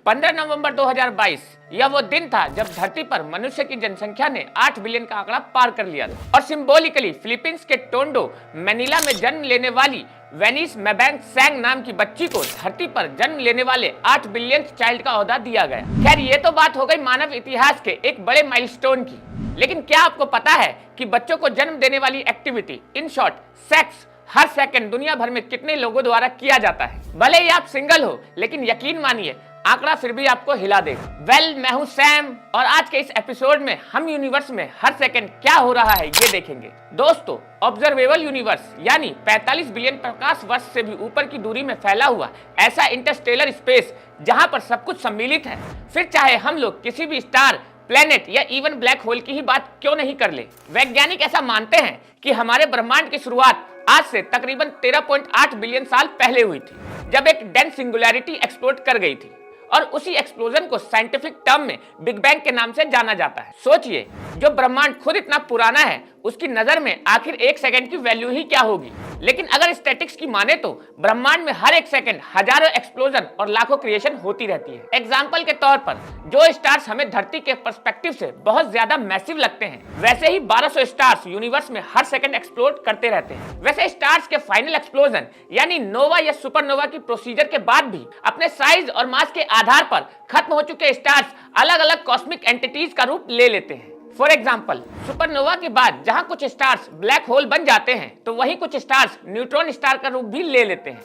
15 नवंबर 2022 यह वो दिन था जब धरती पर मनुष्य की जनसंख्या ने 8 बिलियन का आंकड़ा पार कर लिया था और सिंबॉलिकली फिलीपींस के टोंडो मैनिला में जन्म लेने वाली वेनिस मैबैंग सैंग नाम की बच्ची को धरती पर जन्म लेने वाले 8 बिलियन चाइल्ड का ओहदा दिया गया। खैर ये तो बात हो गई मानव इतिहास के एक बड़े माइलस्टोन की, लेकिन क्या आपको पता है कि बच्चों को जन्म देने वाली activity in short sex her second दुनिया भर में कितने लोगों द्वारा किया जाता है? भले ही आप सिंगल हो, लेकिन यकीन मानिए आंकड़ा फिर भी आपको हिला देगा। मैं हूं सैम और आज के इस एपिसोड में हम यूनिवर्स में हर सेकंड क्या हो रहा है ये देखेंगे। दोस्तों, ऑब्जर्वेबल यूनिवर्स यानी 45 बिलियन प्रकाश वर्ष से भी ऊपर की दूरी में फैला हुआ ऐसा इंटरस्टेलर स्पेस जहां पर सब कुछ सम्मिलित है, फिर चाहे हम लोग किसी भी स्टार, प्लेनेट या इवन ब्लैक होल की ही बात क्यों नहीं कर ले। वैज्ञानिक ऐसा मानते हैं कि हमारे ब्रह्मांड की शुरुआत आज से तकरीबन 13.8 बिलियन साल पहले हुई थी, जब एक डेंस सिंगुलैरिटी एक्सप्लोड कर गई थी और उसी एक्सप्लोजन को साइंटिफिक टर्म में बिग बैंग के नाम से जाना जाता है। सोचिए, जो ब्रह्मांड खुद इतना पुराना है उसकी नजर में आखिर एक सेकंड की वैल्यू ही क्या होगी। लेकिन अगर स्टैटिक्स की माने तो ब्रह्मांड में हर एक सेकंड हजारों एक्सप्लोजन और लाखों क्रिएशन होती रहती है। एग्जांपल के तौर पर जो स्टार्स हमें धरती के पर्सपेक्टिव से बहुत ज्यादा मैसिव लगते हैं, वैसे ही 1200 स्टार्स यूनिवर्स में हर सेकंड एक्सप्लोड करते रहते हैं। वैसे स्टार्स के फाइनल एक्सप्लोजन यानी नोवा या सुपरनोवा की प्रोसीजर के बाद भी अपने साइज और मास के आधार पर खत्म हो चुके स्टार्स अलग अलग कॉस्मिक एंटिटीज का रूप ले लेते हैं। फॉर एग्जाम्पल, सुपरनोवा के बाद जहां कुछ स्टार्स ब्लैक होल बन जाते हैं, तो वहीं कुछ स्टार्स न्यूट्रॉन स्टार का रूप भी ले लेते हैं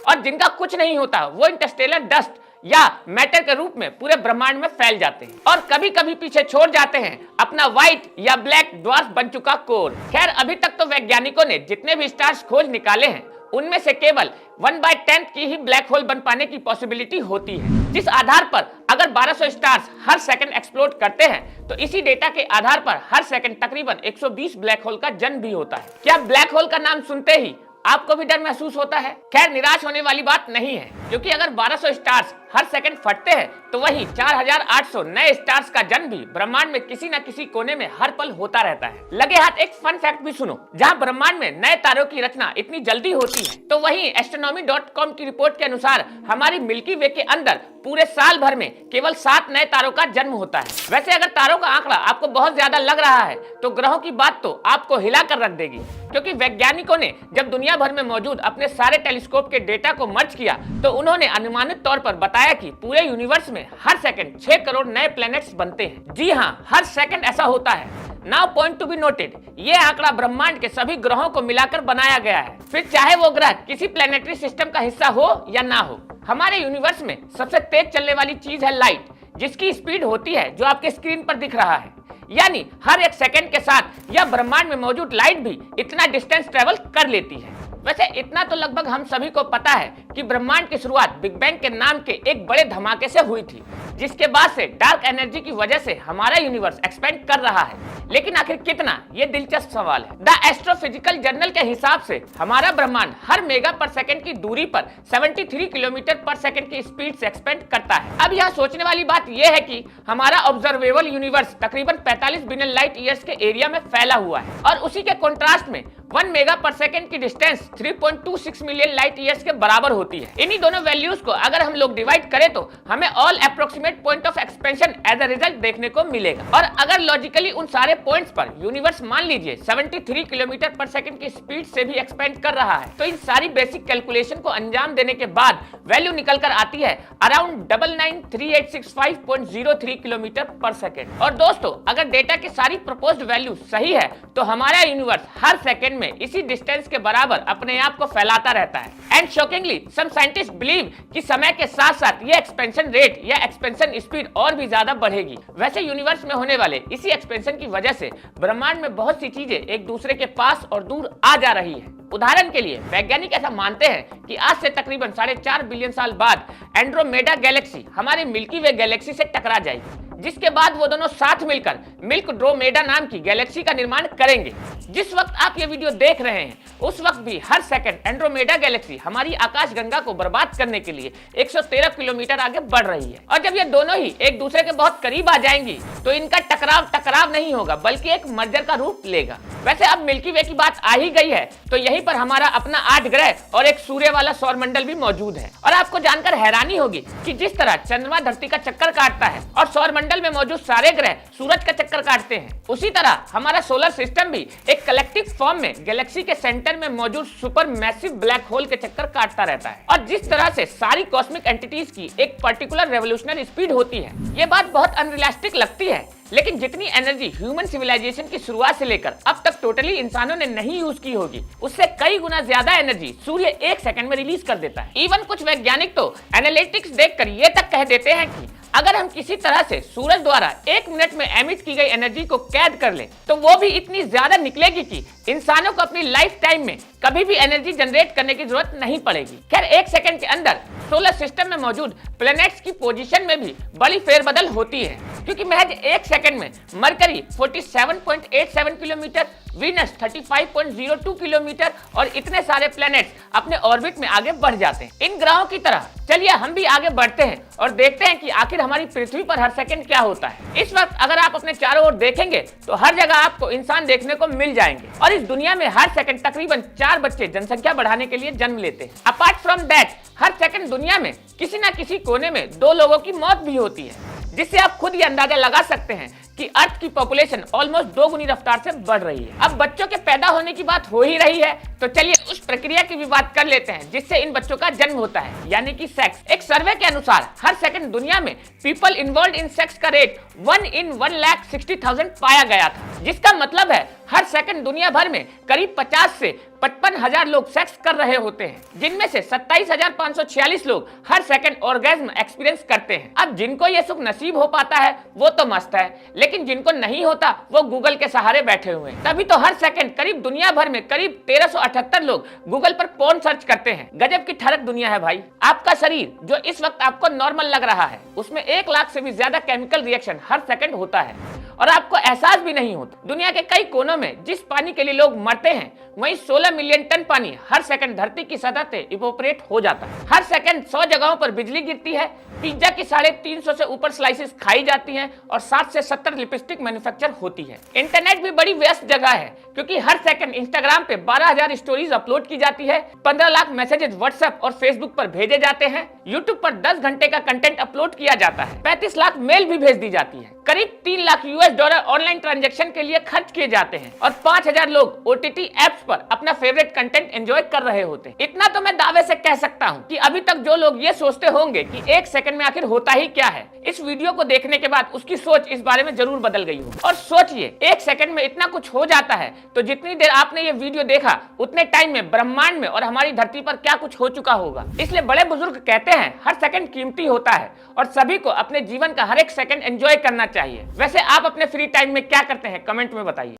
और जिनका कुछ नहीं होता वो इंटरस्टेलर डस्ट या मैटर के रूप में पूरे ब्रह्मांड में फैल जाते हैं और कभी कभी पीछे छोड़ जाते हैं अपना व्हाइट या ब्लैक ड्वार्फ बन चुका कोर। खैर, अभी तक तो वैज्ञानिकों ने जितने भी स्टार्स खोज निकाले हैं उनमें से केवल 1/10 की ही ब्लैक होल बन पाने की पॉसिबिलिटी होती है, जिस आधार पर अगर 1200 स्टार्स हर सेकंड एक्सप्लोड करते हैं तो इसी डेटा के आधार पर हर सेकंड तकरीबन 120 ब्लैक होल का जन्म भी होता है। क्या ब्लैक होल का नाम सुनते ही आपको भी डर महसूस होता है? खैर, निराश होने वाली बात नहीं है, क्योंकि अगर 1200 स्टार्स हर सेकंड फटते हैं तो वही 4800 नए स्टार्स का जन्म भी ब्रह्मांड में किसी न किसी कोने में हर पल होता रहता है। लगे हाथ एक फन फैक्ट भी सुनो, जहां ब्रह्मांड में नए तारों की रचना इतनी जल्दी होती है, तो वहीं एस्ट्रोनॉमी.com की रिपोर्ट के अनुसार हमारी मिल्की वे के अंदर पूरे साल भर में केवल 7 नए तारों का जन्म होता है। वैसे अगर तारों का आंकड़ा आपको बहुत ज्यादा लग रहा है तो ग्रहों की बात तो आपको हिला कर रख देगी, क्योंकि वैज्ञानिकों ने जब दुनिया भर में मौजूद अपने सारे टेलीस्कोप के डेटा को मर्ज किया तो उन्होंने अनुमानित तौर पर बताया कि पूरे यूनिवर्स में हर सेकंड 6 करोड़ नए प्लैनेट्स बनते हैं। जी हाँ, हर सेकंड ऐसा होता है। Now point to be noted, ये आंकड़ा ब्रह्मांड के सभी ग्रहों को मिलाकर बनाया गया है, फिर चाहे वो ग्रह किसी प्लैनेटरी सिस्टम का हिस्सा हो या ना हो। हमारे यूनिवर्स में सबसे तेज चलने वाली चीज है लाइट, जिसकी स्पीड होती है जो आपके स्क्रीन पर दिख रहा है, यानी हर एक सेकंड के साथ यह ब्रह्मांड में मौजूद लाइट भी इतना डिस्टेंस ट्रेवल कर लेती है। वैसे इतना तो लगभग हम सभी को पता है कि ब्रह्मांड की शुरुआत बिग बैंग के नाम के एक बड़े धमाके से हुई थी, जिसके बाद से डार्क एनर्जी की वजह से हमारा यूनिवर्स एक्सपेंड कर रहा है। लेकिन आखिर कितना, ये दिलचस्प सवाल है। द एस्ट्रोफिजिकल जर्नल के हिसाब से हमारा ब्रह्मांड हर मेगा पर सेकंड की दूरी पर 73 किलोमीटर पर सेकंड की स्पीड से एक्सपेंड करता है। अब यहाँ सोचने वाली बात यह है कि हमारा ऑब्जर्वेबल यूनिवर्स तकरीबन 45 बिलियन लाइट ईयर्स के एरिया में फैला हुआ है और उसी के कॉन्ट्रास्ट में 1 मेगा पर सेकंड की डिस्टेंस 3.26 मिलियन लाइट ईयर्स के बराबर होती है। इन्हीं दोनों वैल्यूज को अगर हम लोग डिवाइड करें तो हमें all approximate point of expansion as a result देखने को मिलेगा। और अगर लॉजिकली उन सारे पॉइंट्स पर यूनिवर्स मान लीजिए 73 किलोमीटर पर सेकंड की स्पीड से भी एक्सपेंड कर रहा है, तो इन सारी बेसिक कैलकुलेशन को अंजाम देने के बाद वैल्यू निकल कर आती है अराउंड 993865.03 किलोमीटर पर सेकंड। और दोस्तों, अगर डेटा की सारी प्रपोज्ड वैल्यू सही है तो हमारा यूनिवर्स हर सेकंड में इसी डिस्टेंस के बराबर अपने आप को फैलाता रहता है। And shockingly some scientist believe कि समय के साथ साथ ये एक्सपेंशन रेट या एक्सपेंशन स्पीड और भी ज्यादा बढ़ेगी। वैसे यूनिवर्स में होने वाले इसी एक्सपेंशन की वजह से ब्रह्मांड में बहुत सी चीजें एक दूसरे के पास और दूर आ जा रही है। उदाहरण के लिए वैज्ञानिक ऐसा मानते हैं कि आज से तकरीबन 4.5 बिलियन साल बाद एंड्रोमेडा गैलेक्सी हमारी मिल्की वे गैलेक्सी से टकरा जाएगी, जिसके बाद वो दोनों साथ मिलकर मिल्कड्रोमेडा नाम की गैलेक्सी का निर्माण करेंगे। जिस वक्त आप ये वीडियो देख रहे हैं उस वक्त भी हर सेकंड एंड्रोमेडा गैलेक्सी हमारी आकाश गंगा को बर्बाद करने के लिए 113 किलोमीटर आगे बढ़ रही है। और जब ये दोनों ही एक दूसरे के बहुत करीब आ जाएंगी तो इनका टकराव नहीं होगा बल्कि एक मर्जर का रूप लेगा। वैसे अब मिल्की वे की बात आ ही गई है तो यहीं पर हमारा अपना 8 ग्रह और एक सूर्य वाला सौर मंडल भी मौजूद है। और आपको जानकर हैरानी होगी कि जिस तरह चंद्रमा धरती का चक्कर काटता है और सौर मंडल में मौजूद सारे ग्रह सूरज का चक्कर काटते हैं, उसी तरह हमारा सोलर सिस्टम भी एक कलेक्टिव फॉर्म में गैलेक्सी के सेंटर में मौजूद सुपर मैसिव ब्लैक होल के चक्कर काटता रहता है। और जिस तरह से सारी कॉस्मिक एंटिटीज की एक पर्टिकुलर रेवोल्यूशनरी स्पीड होती है, ये बात बहुत अनरियलिस्टिक लगती है, लेकिन जितनी एनर्जी ह्यूमन सिविलाइजेशन की शुरुआत से लेकर अब तक टोटली इंसानों ने नहीं यूज की होगी, उससे कई गुना ज्यादा एनर्जी सूर्य एक सेकंड में रिलीज कर देता है। इवन कुछ वैज्ञानिक तो एनालिटिक्स देखकर ये तक कह देते हैं कि अगर हम किसी तरह से सूरज द्वारा 1 मिनट में एमिट की गई एनर्जी को कैद कर ले तो वो भी इतनी ज्यादा निकलेगी कि इंसानों को अपनी लाइफ टाइम में कभी भी एनर्जी जनरेट करने की जरूरत नहीं पड़ेगी। खैर, 1 सेकंड के अंदर सोलर सिस्टम में मौजूद प्लैनेट्स की पोजीशन में भी बड़ी फेरबदल होती है, क्योंकि महज 1 सेकंड में मरकरी 47.87 किलोमीटर, वीनस 35.02 किलोमीटर और इतने सारे प्लैनेट्स अपने ऑर्बिट में आगे बढ़ जाते हैं। इन ग्रहों की तरह चलिए हम भी आगे बढ़ते हैं और देखते हैं कि आखिर हमारी पृथ्वी पर हर सेकंड क्या होता है। इस वक्त अगर आप अपने चारों ओर देखेंगे तो हर जगह आपको इंसान देखने को मिल जाएंगे और इस दुनिया में हर सेकंड तकरीबन 4 बच्चे जनसंख्या बढ़ाने के लिए जन्म लेते हैं। Apart from that, her second दुनिया में किसी न किसी कोने में 2 लोगों की मौत भी होती है, जिससे आप खुद ये अंदाजा लगा सकते हैं कि अर्थ की पॉपुलेशन ऑलमोस्ट 2 गुनी रफ्तार से बढ़ रही है। अब बच्चों के पैदा होने की बात हो ही रही है तो चलिए उस प्रक्रिया की भी बात कर लेते हैं जिससे इन बच्चों का जन्म होता है, यानी कि सेक्स। एक सर्वे के अनुसार हर सेकंड दुनिया में पीपल इन्वॉल्व इन सेक्स का रेट 1 in 1,60,000 पाया गया था, जिसका मतलब है हर सेकंड दुनिया भर में करीब 50 से 55,000 लोग सेक्स कर रहे होते हैं, जिनमें से 27,546 लोग हर सेकंड ऑर्गेज्म एक्सपीरियंस करते हैं। अब जिनको ये सुख नसीब हो पाता है वो तो मस्त है, लेकिन जिनको नहीं होता वो गूगल के सहारे बैठे हुए हैं। तभी तो हर सेकंड करीब दुनिया भर में करीब 1378 लोग गूगल पर पोर्न सर्च करते हैं। गजब की ठरक दुनिया है भाई। आपका शरीर जो इस वक्त आपको नॉर्मल लग रहा है उसमें 1 लाख से भी ज्यादा केमिकल रिएक्शन हर सेकंड होता है और आपको एहसास भी नहीं होता। दुनिया के कई कोनों में जिस पानी के लिए लोग मरते हैं वहीं 16 मिलियन टन पानी हर सेकंड धरती की सतह से इवोपरेट हो जाता है। हर सेकंड 100 जगहों पर बिजली गिरती है, पिज्जा की 350 से ऊपर स्लाइसेस खाई जाती हैं और 60 से 70 लिपस्टिक मैन्युफैक्चर होती है। इंटरनेट भी बड़ी व्यस्त जगह है क्योंकि हर सेकंड इंस्टाग्राम पे 12,000 स्टोरीज अपलोड की जाती है, 15 लाख मैसेजेस व्हाट्सएप और फेसबुक पर भेजे जाते हैं, यूट्यूब पर 10 घंटे का कंटेंट अपलोड किया जाता है, 35 लाख मेल भी भेज दी जाती है, करीब 3 लाख $US ऑनलाइन ट्रांजैक्शन के लिए खर्च किए जाते हैं और 5,000 लोग OTT एप्स पर अपना फेवरेट कंटेंट एंजॉय कर रहे होते हैं। इतना तो मैं दावे से कह सकता हूँ कि अभी तक जो लोग ये सोचते होंगे कि 1 सेकंड में आखिर होता ही क्या है, इस वीडियो को देखने के बाद उसकी सोच इस बारे में जरूर बदल गई होगी। और सोचिए 1 सेकंड में इतना कुछ हो जाता है तो जितनी देर आपने ये वीडियो देखा उतने टाइम में ब्रह्मांड में और हमारी धरती पर क्या कुछ हो चुका होगा। इसलिए बड़े बुजुर्ग कहते हैं हर सेकंड कीमती होता है और सभी को अपने जीवन का हर एक सेकंड एंजॉय करना चाहिए। वैसे आप अपने फ्री टाइम में क्या करते हैं कमेंट में बताइए।